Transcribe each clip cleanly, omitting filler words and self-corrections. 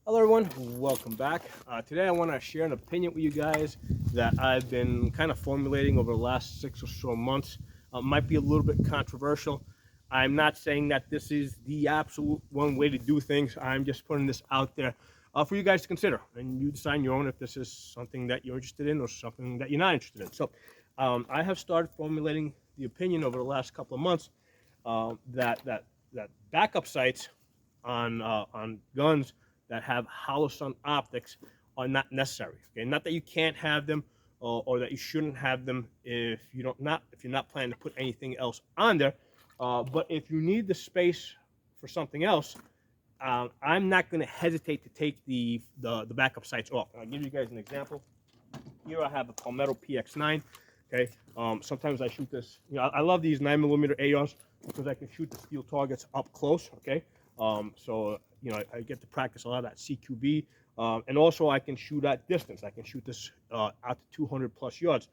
Hello everyone, welcome back. Today I want to share an opinion with you guys that I've been kind of formulating over the last 6 or so months. Might be a little bit controversial. I'm not saying that this is the absolute one way to do things. I'm just putting this out there for you guys to consider, and you decide on your own if this is something that you're interested in or something that you're not interested in. I have started formulating the opinion over the last couple of months that backup sights on guns that have Holosun optics are not necessary. Okay, not that you can't have them or that you shouldn't have them if you're not planning to put anything else on there. But if you need the space for something else, I'm not going to hesitate to take the backup sights off. I'll give you guys an example. Here I have a Palmetto PX9. Okay, sometimes I shoot this. I love these 9mm ARs because I can shoot the steel targets up close. Okay, I get to practice a lot of that CQB, and also I can shoot at distance. I can shoot this out to 200 plus yards.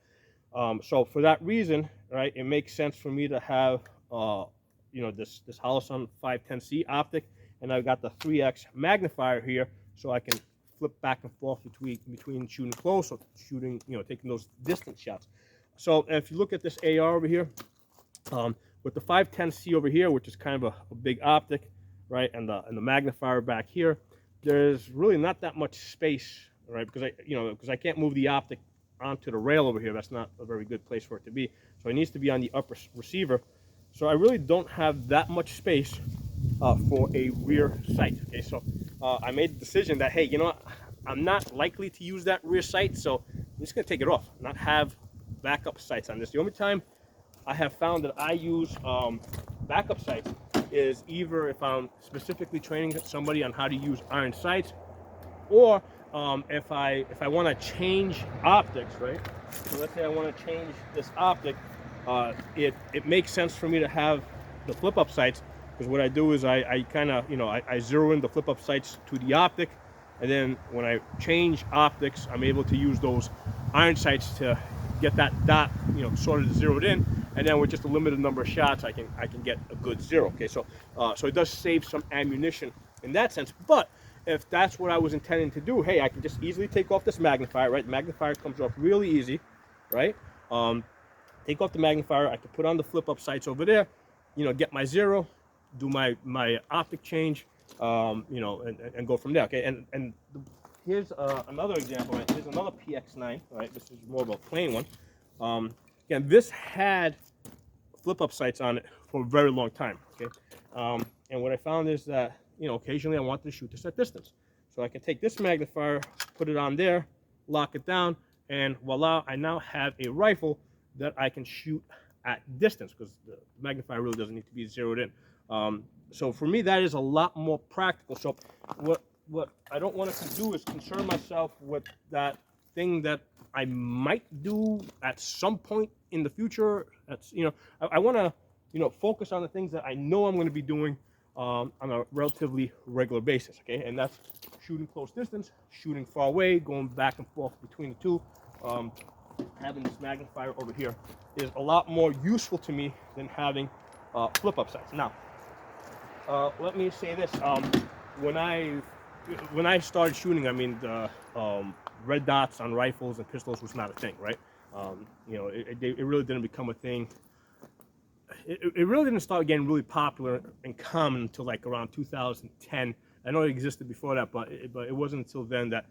So for that reason, right, it makes sense for me to have this Holosun 510C optic, and I've got the 3x magnifier here, so I can flip back and forth between shooting close or shooting, taking those distance shots. So if you look at this AR over here, with the 510C over here, which is kind of a big optic, right, and the magnifier back here, there's really not that much space, right, because I can't move the optic onto the rail over here. That's not a very good place for it to be. So it needs to be on the upper receiver. So I really don't have that much space for a rear sight. Okay, so I made the decision that, hey, I'm not likely to use that rear sight, so I'm just gonna take it off, not have backup sights on this. The only time I have found that I use backup sights is either if I'm specifically training somebody on how to use iron sights, or if I want to change optics, right? So let's say I want to change this optic. It makes sense for me to have the flip up sights, because what I do is I kind of I zero in the flip up sights to the optic, and then when I change optics, I'm able to use those iron sights to get that dot sort of zeroed in, and then with just a limited number of shots, I can get a good zero. Okay, so it does save some ammunition in that sense. But if that's what I was intending to do, hey, I can just easily take off this magnifier, right? The magnifier comes off really easy, right? Take off the magnifier. I can put on the flip up sights over there, get my zero, do my optic change, and go from there. Okay, and here's another example. Right? Here's another PX9. Right, this is more of a plain one. Again, this had flip up sights on it for a very long time. Okay, and what I found is that occasionally I wanted to shoot this at distance, so I can take this magnifier, put it on there, lock it down, and voila! I now have a rifle that I can shoot at distance, because the magnifier really doesn't need to be zeroed in. So for me, that is a lot more practical. So what I don't want to do is concern myself with that thing that I might do at some point in the future. That's I want to focus on the things that I know I'm going to be doing on a relatively regular basis. Okay, and that's shooting close distance, shooting far away, going back and forth between the two. Having this magnifier over here is a lot more useful to me than having flip-up sights. Now, let me say this: when I started shooting, I mean, the red dots on rifles and pistols was not a thing, right? It really didn't become a thing. It really didn't start getting really popular and common until like around 2010. I know it existed before that, but it wasn't until then that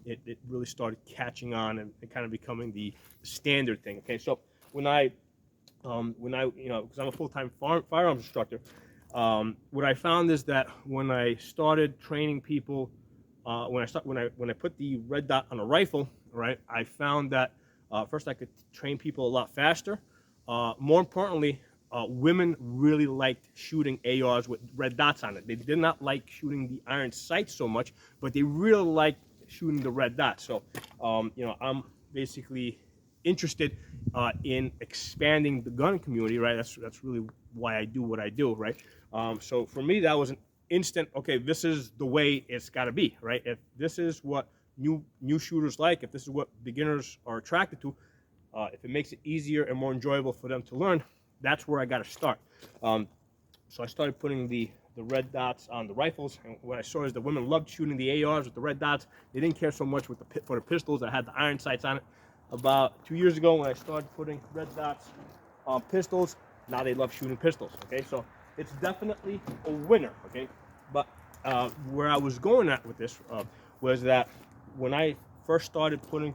it really started catching on and kind of becoming the standard thing. Okay, so when I because I'm a full-time firearms instructor, what I found is that when I started training people, when I put the red dot on a rifle, right, I found that first I could train people a lot faster. More importantly, women really liked shooting ARs with red dots on it. They did not like shooting the iron sights so much, but they really liked shooting the red dots. So, I'm basically interested in expanding the gun community, right? That's really why I do what I do, right? So for me, that was an instant. Okay, this is the way it's got to be, right? If this is what new shooters like, if this is what beginners are attracted to, if it makes it easier and more enjoyable for them to learn, that's where I got to start. So I started putting the the red dots on the rifles. And what I saw is the women loved shooting the ARs with the red dots. They didn't care so much with for the pistols that had the iron sights on it. About 2 years ago, when I started putting red dots on pistols, now they love shooting pistols. Okay, so it's definitely a winner. Okay, but where I was going at with this was that when I first started putting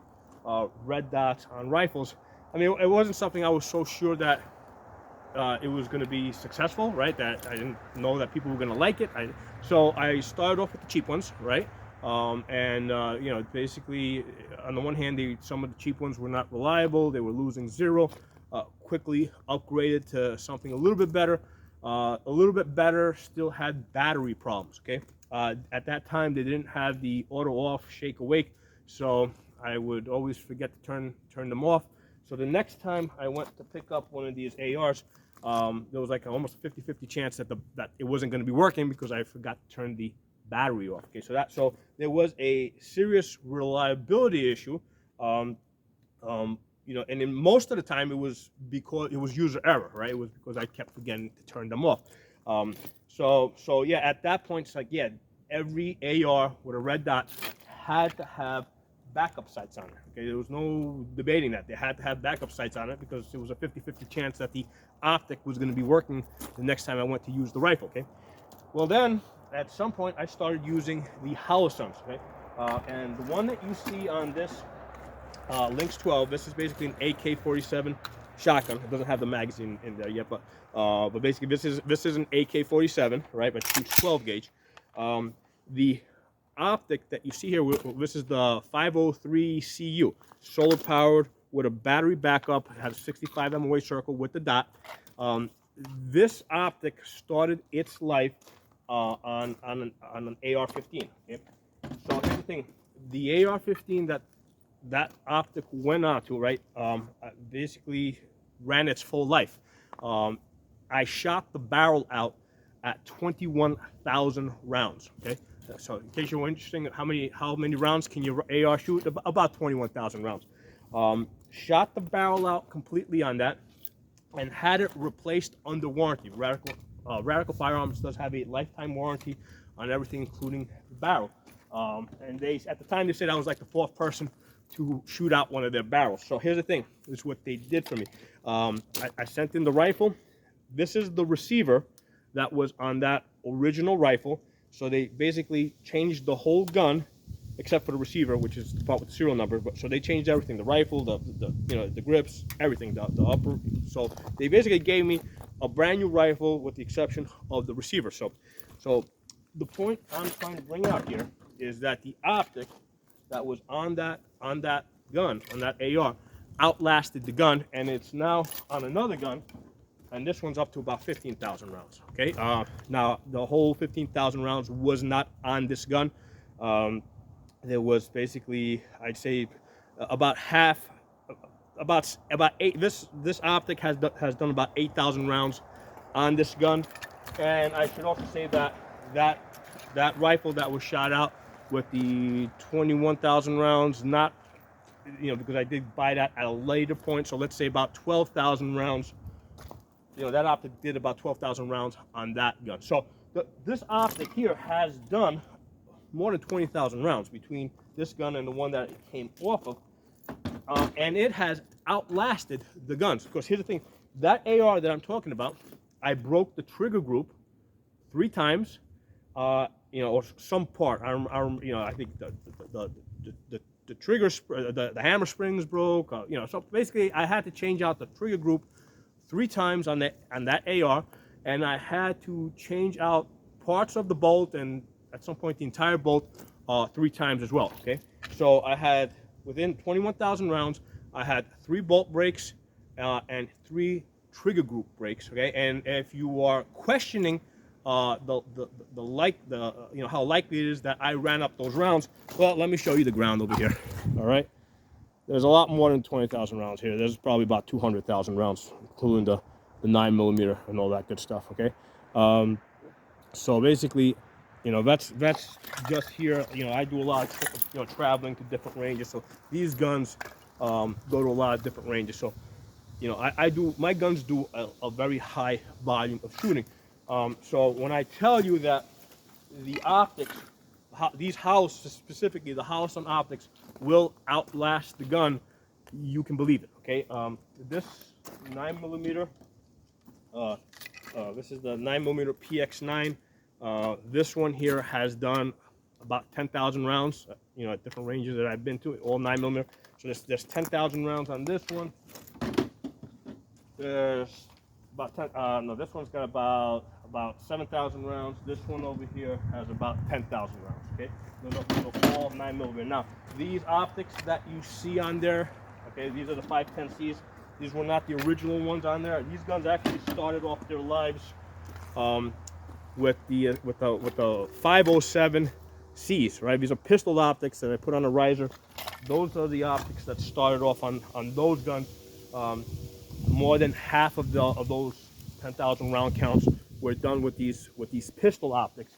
red dots on rifles, I mean, it wasn't something I was so sure that it was going to be successful, right? That I didn't know that people were going to like it. So I started off with the cheap ones, right? You know, basically, on the one hand, some of the cheap ones were not reliable. They were losing zero. Quickly upgraded to something a little bit better. A little bit better, still had battery problems, okay? At that time, they didn't have the auto off, shake awake, so I would always forget to turn them off. So the next time I went to pick up one of these ARs, there was like almost 50-50 chance that it wasn't going to be working because I forgot to turn the battery off. Okay, so there was a serious reliability issue. You know, and in most of the time it was because it was user error, right? It was because I kept forgetting to turn them off. So yeah, at that point it's like, yeah, every AR with a red dot had to have backup sights on it. Okay, there was no debating that. They had to have backup sights on it because it was a 50-50 chance that the optic was going to be working the next time I went to use the rifle. Okay, well then at some point I started using the Holosuns. Okay, and the one that you see on this Lynx 12, this is basically an AK-47 shotgun. It doesn't have the magazine in there yet, but basically this is an AK-47, right? But shoots 12 gauge. The optic that you see here, this is the 503 CU, solar powered with a battery backup. It has a 65 MOA circle with the dot. This optic started its life on an AR-15. Okay? So here's the thing: the AR-15 that optic went on to, right, basically ran its full life. I shot the barrel out at 21,000 rounds. Okay, so in case you're interested, how many rounds can your AR shoot? About 21,000 rounds. Shot the barrel out completely on that, and had it replaced under warranty. Radical Firearms does have a lifetime warranty on everything, including the barrel. And at the time they said I was like the fourth person to shoot out one of their barrels. So here's the thing, this is what they did for me. I sent in the rifle. This is the receiver that was on that original rifle. So they basically changed the whole gun except for the receiver, which is the part with the serial number. But so they changed everything: the rifle, the grips, everything, the upper. So they basically gave me a brand new rifle with the exception of the receiver. So the point I'm trying to bring out here is that the optic that was on that gun, on that AR, outlasted the gun, and it's now on another gun, and this one's up to about 15,000 rounds. Okay, now the whole 15,000 rounds was not on this gun. There was basically, I'd say, about half, about eight. This optic has done about 8,000 rounds on this gun, and I should also say that rifle that was shot out with the 21,000 rounds, not, you know, because I did buy that at a later point, so let's say about 12,000 rounds. You know, that optic did about 12,000 rounds on that gun. So this optic here has done more than 20,000 rounds between this gun and the one that it came off of, and it has outlasted the guns. Because here's the thing: that AR that I'm talking about, I broke the trigger group 3 times. You know, or some part. You know, I think the trigger, the hammer springs broke. You know, so basically, I had to change out the trigger group 3 times on that AR, and I had to change out parts of the bolt, and at some point the entire bolt 3 times as well. Okay, so I had, within 21,000 rounds, I had 3 bolt breaks and 3 trigger group breaks. Okay, and if you are questioning you know, how likely it is that I ran up those rounds, well, let me show you the ground over here. All right, there's a lot more than 20,000 rounds here. There's probably about 200,000 rounds, including the 9mm and all that good stuff. Okay, so basically, you know, that's just here. You know, I do a lot of, you know, traveling to different ranges, so these guns go to a lot of different ranges. So, you know, my guns do a very high volume of shooting. So when I tell you that the optics, these houses specifically, the Holosun optics will outlast the gun, you can believe it. Okay, this 9mm, this is the 9mm PX9. This one here has done about 10,000 rounds. You know, at different ranges that I've been to, all 9mm. So there's 10,000 rounds on this one. There's about 10. No, this one's got about 7,000 rounds. This one over here has about 10,000 rounds. Okay, those are all 9mm. Now, these optics that you see on there, okay, these are the 510Cs. These were not the original ones on there. These guns actually started off their lives with the 507Cs, right? These are pistol optics that I put on a riser. Those are the optics that started off on those guns. More than half of those 10,000 round counts were done with these pistol optics,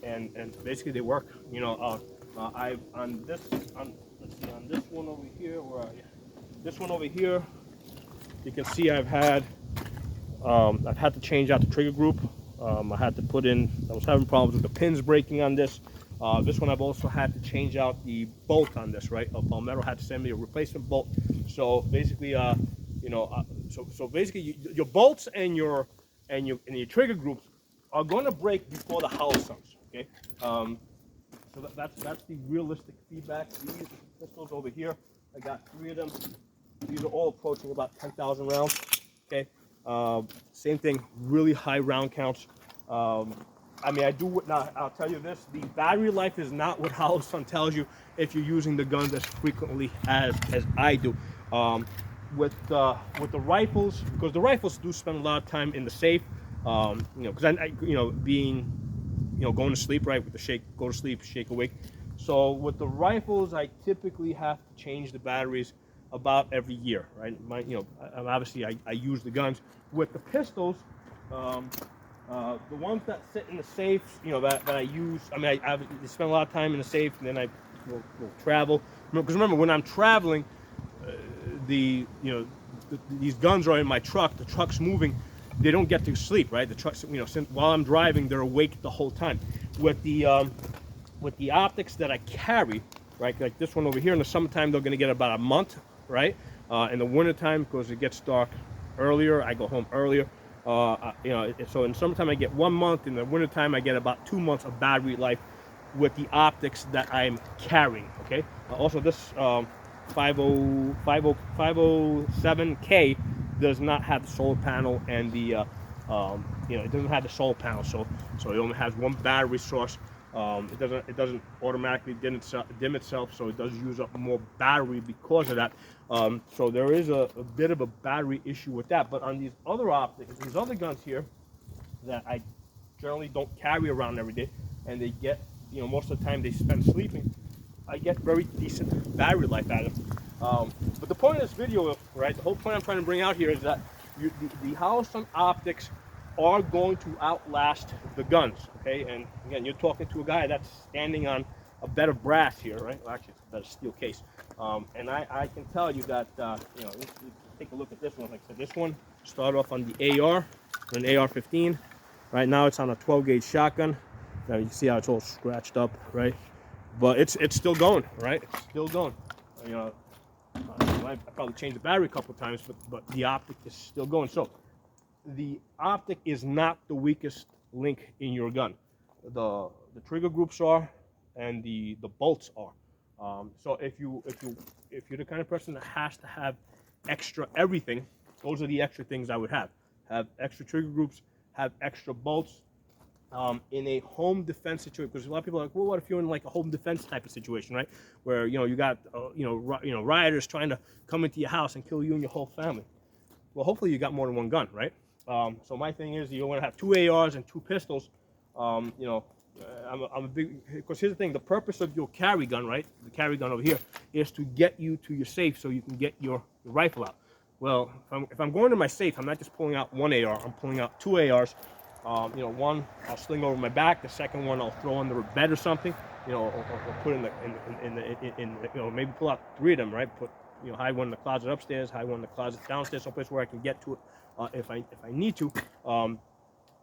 and basically they work. You know, on this one over here, this one over here, you can see I've had to change out the trigger group. I had to put in. I was having problems with the pins breaking on this. This one I've also had to change out the bolt on this. Right, Palmetto had to send me a replacement bolt. So basically, you know, so basically, your bolts and your trigger groups are going to break before the Holosuns. Okay, so that's the realistic feedback. These pistols over here, I got 3 of them. These are all approaching about 10,000 rounds. Okay, same thing, really high round counts. I mean, now I'll tell you this: the battery life is not what Holosun tells you if you're using the guns as frequently as I do. With the rifles, because the rifles do spend a lot of time in the safe. You know, because being, going to sleep, right, with the go to sleep, shake awake. So with the rifles, I typically have to change the batteries about every year, right? Obviously I use the guns. With the pistols, the ones that sit in the safe, that I use. I mean, I spend a lot of time in the safe, and then I will travel. Because remember, when I'm traveling, these guns are in my truck. The truck's moving. They don't get to sleep, right? The trucks, while I'm driving, they're awake the whole time. With the optics that I carry, right, like this one over here, in the summertime they're going to get about a month, right? In the wintertime, because it gets dark earlier, I go home earlier. So in summertime I get 1 month. In the wintertime I get about 2 months of battery life with the optics that I'm carrying. Okay. Also, this 507K does not have the solar panel, and it doesn't have the solar panel, so it only has one battery source. It doesn't automatically dim itself, so it does use up more battery because of that. So there is a bit of a battery issue with that. But on these other optics, these other guns here that I generally don't carry around every day, and they get, most of the time they spend sleeping, I get very decent battery life out of them. But the point of this video, right, the whole point I'm trying to bring out here is that the Holosun optics are going to outlast the guns, okay? And again, you're talking to a guy that's standing on a bed of brass here, right? Well, actually, it's a bed of steel case. And I can tell you that, let's take a look at this one. Like I said, this one started off on the AR, an AR-15. Right now, it's on a 12-gauge shotgun. Now you can see how it's all scratched up, right? But it's still going, right? It's still going. I probably changed the battery a couple of times, but the optic is still going. So the optic is not the weakest link in your gun. The trigger groups are, and the bolts are. So if you're the kind of person that has to have extra everything, those are the extra things I would have. Have extra trigger groups, have extra bolts. In a home defense situation, because a lot of people are like, well, what if you're in like a home defense type of situation, right? Where you got rioters trying to come into your house and kill you and your whole family. Well, hopefully you got more than one gun, right? So my thing is, you want to have 2 ARs and 2 pistols. I'm a big, because here's the thing: the purpose of your carry gun, right? The carry gun over here is to get you to your safe so you can get your rifle out. Well, if I'm going to my safe, I'm not just pulling out 1 AR. I'm pulling out 2 ARs. One I'll sling over my back. The second one I'll throw under a bed or something. Or put in maybe pull out 3 of them, right? Put hide one in the closet upstairs, hide one in the closet downstairs, someplace where I can get to it if I need to.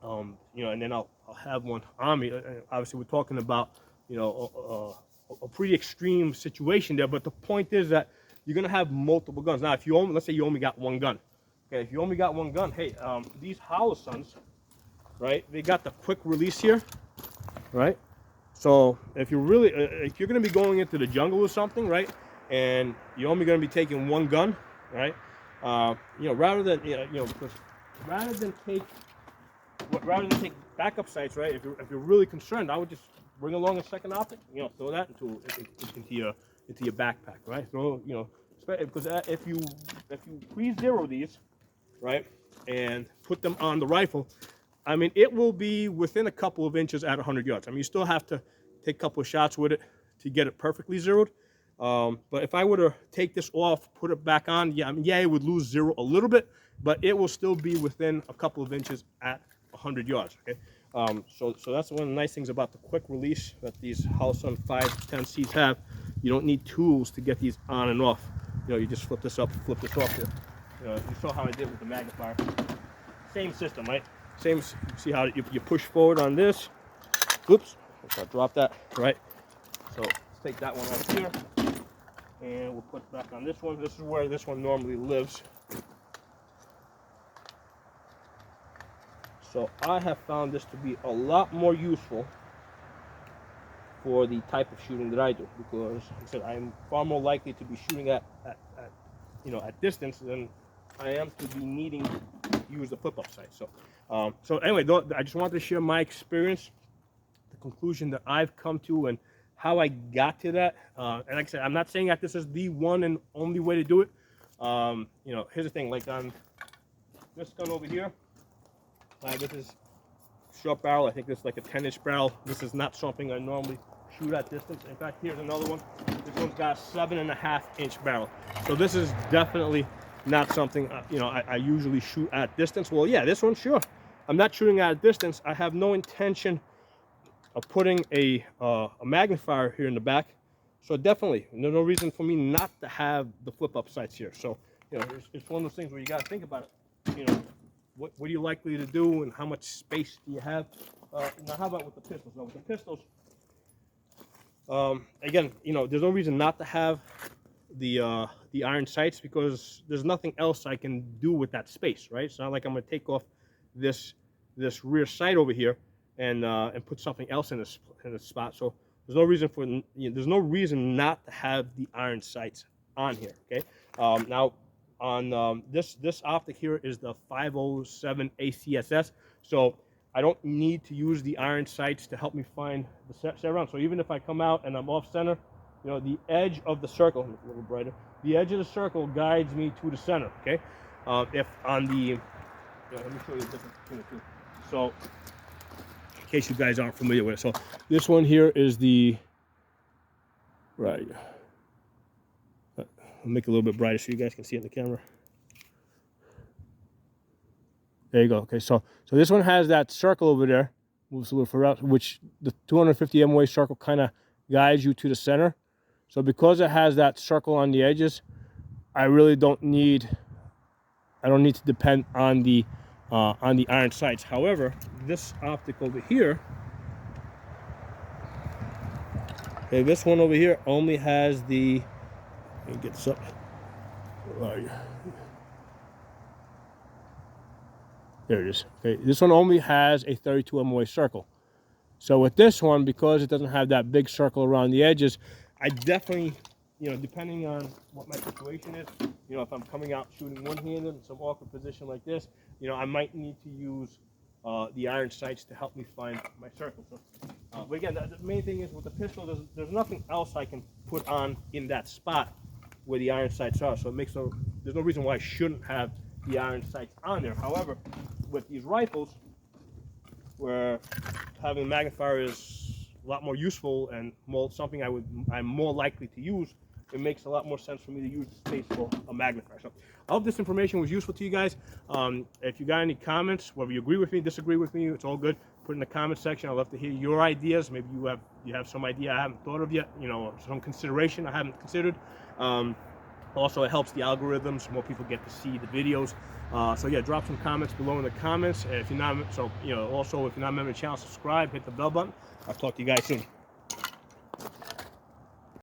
And then I'll have one on me. Obviously, we're talking about, a pretty extreme situation there. But the point is that you're gonna have multiple guns. Now, if you only, let's say you only got one gun, okay, if you only got one gun, hey, these Holosuns, right? They got the quick release here, right? So if you're really, if you're gonna be going into the jungle or something, right, and you're only gonna be taking one gun, right? Rather than because rather than take backup sights, right? If you're really concerned, I would just bring along a second optic, throw that into your backpack, right? Throw, because if you pre-zero these, right, and put them on the rifle, I mean, it will be within a couple of inches at 100 yards. I mean, you still have to take a couple of shots with it to get it perfectly zeroed. But if I were to take this off, put it back on, yeah, I mean, yeah, it would lose zero a little bit, but it will still be within a couple of inches at 100 yards, okay? So that's one of the nice things about the quick release that these Holosun 510Cs have. You don't need tools to get these on and off. You just flip this up, flip this off here. You saw how I did with the magnifier. Same system, right? Same, see how you push forward on this. Oops, I dropped that, right? So let's take that one right here, and we'll put it back on this one. This is where this one normally lives. So I have found this to be a lot more useful for the type of shooting that I do, because like I said, I'm far more likely to be shooting at distance than I am to be needing to use the flip-up sight. So anyway, I just wanted to share my experience, the conclusion that I've come to, and how I got to that. And like I said, I'm not saying that this is the one and only way to do it. Here's the thing, like on this gun over here, this is short barrel. I think this is like a 10-inch barrel. This is not something I normally shoot at distance. In fact, here's another one. This one's got a 7.5-inch barrel. So this is definitely not something I usually shoot at distance. Well, yeah, this one, sure. I'm not shooting at a distance. I have no intention of putting a magnifier here in the back. So definitely, there's no reason for me not to have the flip-up sights here. So, it's one of those things where you got to think about it. What are you likely to do, and how much space do you have? Now, how about with the pistols? Now, with the pistols, again, there's no reason not to have the iron sights, because there's nothing else I can do with that space, right? It's not like I'm going to take off this rear sight over here and put something else in this spot. So there's no reason there's no reason not to have the iron sights on here. Okay. Now on this optic here is the 507 ACSS. So I don't need to use the iron sights to help me find the set round. So even if I come out and I'm off center, the edge of the circle, a little brighter, the edge of the circle guides me to the center, okay? If on the, let me show you the difference between the two. So, in case you guys aren't familiar with it, so this one here is the, right, I'll make it a little bit brighter so you guys can see it in the camera. There you go. Okay, so this one has that circle over there, moves a little further out, which the 250 MOA circle kind of guides you to the center. So because it has that circle on the edges, I don't need to depend on the iron sights. However, this optic over here, okay, this one over here only has the, let me get this up. There it is. Okay, this one only has a 32 MOA circle. So with this one, because it doesn't have that big circle around the edges, I definitely, depending on what my situation is, if I'm coming out shooting one-handed in some awkward position like this, I might need to use the iron sights to help me find my circle. So, but again, the main thing is with the pistol, there's nothing else I can put on in that spot where the iron sights are. So there's no reason why I shouldn't have the iron sights on there. However, with these rifles, where having a magnifier is a lot more useful and something I'm more likely to use, it makes a lot more sense for me to use the space for a magnifier. So I hope this information was useful to you guys. If you got any comments, whether you agree with me, disagree with me, it's all good. Put in the comment section. I'd love to hear your ideas. Maybe you have some idea I haven't thought of yet, some consideration I haven't considered. Also, it helps the algorithms. More people get to see the videos. So yeah, drop some comments below in the comments. If you're not, also if you're not a member of the channel, subscribe, hit the bell button. I'll talk to you guys soon.